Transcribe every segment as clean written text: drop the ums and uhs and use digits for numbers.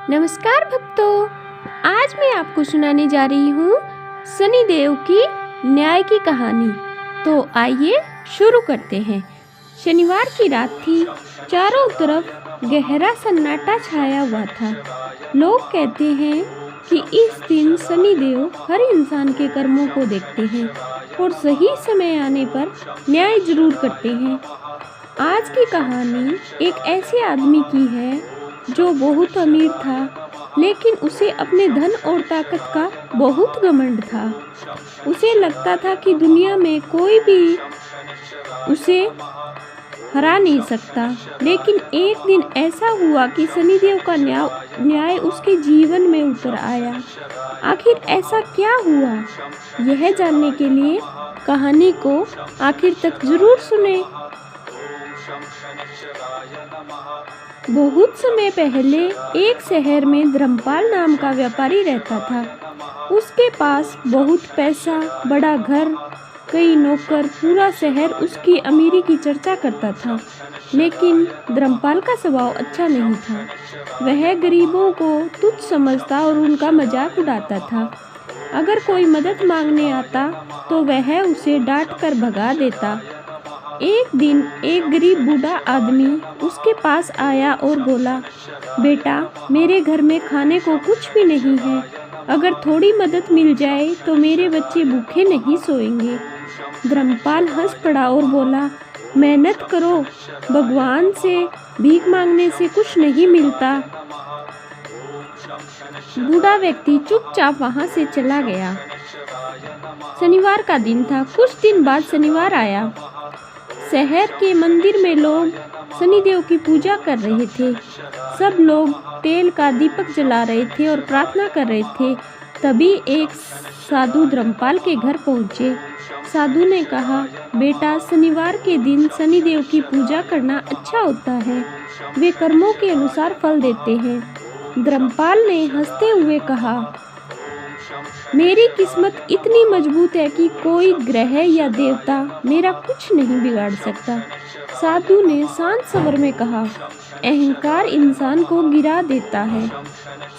नमस्कार भक्तों, आज मैं आपको सुनाने जा रही हूँ शनिदेव की न्याय की कहानी। तो आइए शुरू करते हैं। शनिवार की रात थी। चारों तरफ गहरा सन्नाटा छाया हुआ था। लोग कहते हैं कि इस दिन शनिदेव हर इंसान के कर्मों को देखते हैं और सही समय आने पर न्याय जरूर करते हैं। आज की कहानी एक ऐसे आदमी की है जो बहुत अमीर था, लेकिन उसे अपने धन और ताकत का बहुत घमंड था। उसे लगता था कि दुनिया में कोई भी उसे हरा नहीं सकता। लेकिन एक दिन ऐसा हुआ कि शनिदेव का न्याय उसके जीवन में उतर आया। आखिर ऐसा क्या हुआ, यह जानने के लिए कहानी को आखिर तक जरूर सुने। बहुत समय पहले एक शहर में धर्मपाल नाम का व्यापारी रहता था। उसके पास बहुत पैसा, बड़ा घर, कई नौकर, पूरा शहर उसकी अमीरी की चर्चा करता था। लेकिन धर्मपाल का स्वभाव अच्छा नहीं था। वह गरीबों को तुच्छ समझता और उनका मजाक उड़ाता था। अगर कोई मदद मांगने आता तो वह उसे डांट कर भगा देता। एक दिन एक गरीब बूढ़ा आदमी उसके पास आया और बोला, बेटा, मेरे घर में खाने को कुछ भी नहीं है। अगर थोड़ी मदद मिल जाए तो मेरे बच्चे भूखे नहीं सोएंगे। धर्मपाल हंस पड़ा और बोला, मेहनत करो, भगवान से भीख मांगने से कुछ नहीं मिलता। बूढ़ा व्यक्ति चुपचाप वहां से चला गया। शनिवार का दिन था। कुछ दिन बाद शनिवार आया। शहर के मंदिर में लोग शनिदेव की पूजा कर रहे थे। सब लोग तेल का दीपक जला रहे थे और प्रार्थना कर रहे थे। तभी एक साधु धर्मपाल के घर पहुंचे। साधु ने कहा, बेटा, शनिवार के दिन शनिदेव की पूजा करना अच्छा होता है। वे कर्मों के अनुसार फल देते हैं। धर्मपाल ने हंसते हुए कहा, मेरी किस्मत इतनी मजबूत है कि कोई ग्रह या देवता मेरा कुछ नहीं बिगाड़ सकता। साधु ने शांत स्वर में कहा, अहंकार इंसान को गिरा देता है।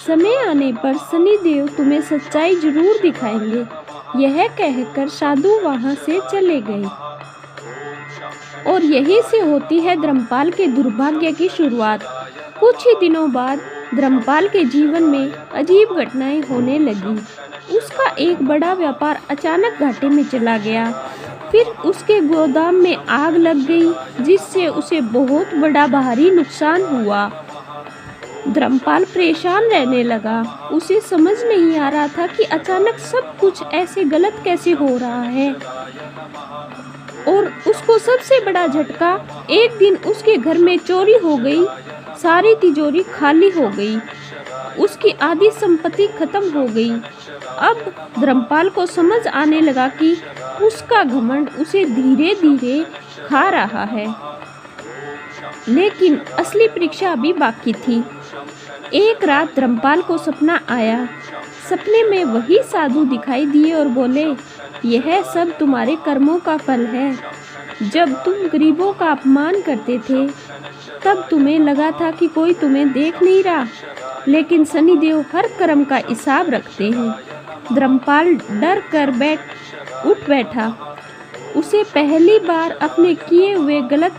समय आने पर शनिदेव तुम्हें सच्चाई जरूर दिखाएंगे। यह कहकर साधु वहां से चले गए। और यहीं से होती है धर्मपाल के दुर्भाग्य की शुरुआत। कुछ ही दिनों बाद धर्मपाल के जीवन में अजीब घटनाएं होने लगी। उसका एक बड़ा व्यापार अचानक घाटे में चला गया। फिर उसके गोदाम में आग लग गई, जिससे उसे बहुत बड़ा भारी नुकसान हुआ। धर्मपाल परेशान रहने लगा। उसे समझ नहीं आ रहा था कि अचानक सब कुछ ऐसे गलत कैसे हो रहा है। और उसको सबसे बड़ा झटका, एक दिन उसके घर में चोरी हो गई। सारी तिजोरी खाली हो गई। उसकी आधी संपत्ति खत्म हो गई। अब धर्मपाल को समझ आने लगा कि उसका घमंड उसे धीरे धीरे खा रहा है। लेकिन असली परीक्षा अभी बाकी थी। एक रात धर्मपाल को सपना आया। सपने में वही साधु दिखाई दिए और बोले, यह सब तुम्हारे कर्मों का फल है। जब तुम गरीबों का अपमान करते थे, तब तुम्हें लगा था कि कोई तुम्हें देख नहीं रहा, लेकिन शनिदेव हर कर्म का हिसाब रखते हैं। धर्मपाल डर कर उठ बैठा। उसे पहली बार अपने किए हुए गलत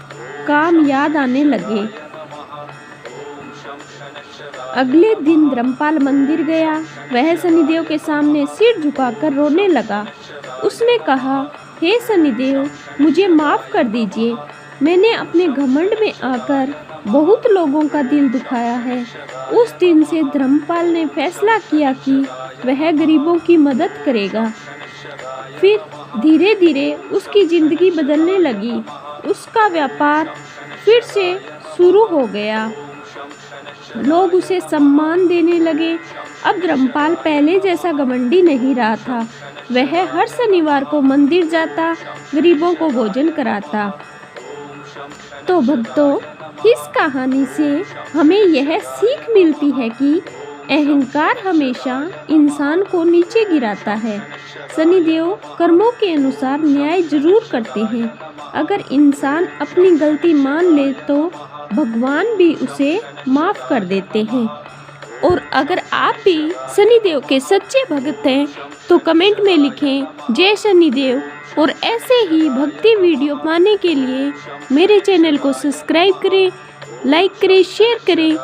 काम याद आने लगे। अगले दिन धर्मपाल मंदिर गया। वह शनिदेव के सामने सिर झुकाकर रोने लगा। उसने कहा, हे शनिदेव, मुझे माफ कर दीजिए। मैंने अपने घमंड में आकर बहुत लोगों का दिल दुखाया है। उस दिन से धर्मपाल ने फैसला किया कि वह गरीबों की मदद करेगा। फिर धीरे धीरे उसकी जिंदगी बदलने लगी। उसका व्यापार फिर से शुरू हो गया। लोग उसे सम्मान देने लगे। अब धर्मपाल पहले जैसा घमंडी नहीं रहा था। वह हर शनिवार को मंदिर जाता, गरीबों को भोजन कराता। तो भक्तों, इस कहानी से हमें यह सीख मिलती है कि अहंकार हमेशा इंसान को नीचे गिराता है। शनिदेव कर्मों के अनुसार न्याय जरूर करते हैं। अगर इंसान अपनी गलती मान ले तो भगवान भी उसे माफ कर देते हैं। और अगर आप भी शनिदेव के सच्चे भक्त हैं तो कमेंट में लिखें जय शनिदेव। और ऐसे ही भक्ति वीडियो पाने के लिए मेरे चैनल को सब्सक्राइब करें, लाइक करें, शेयर करें।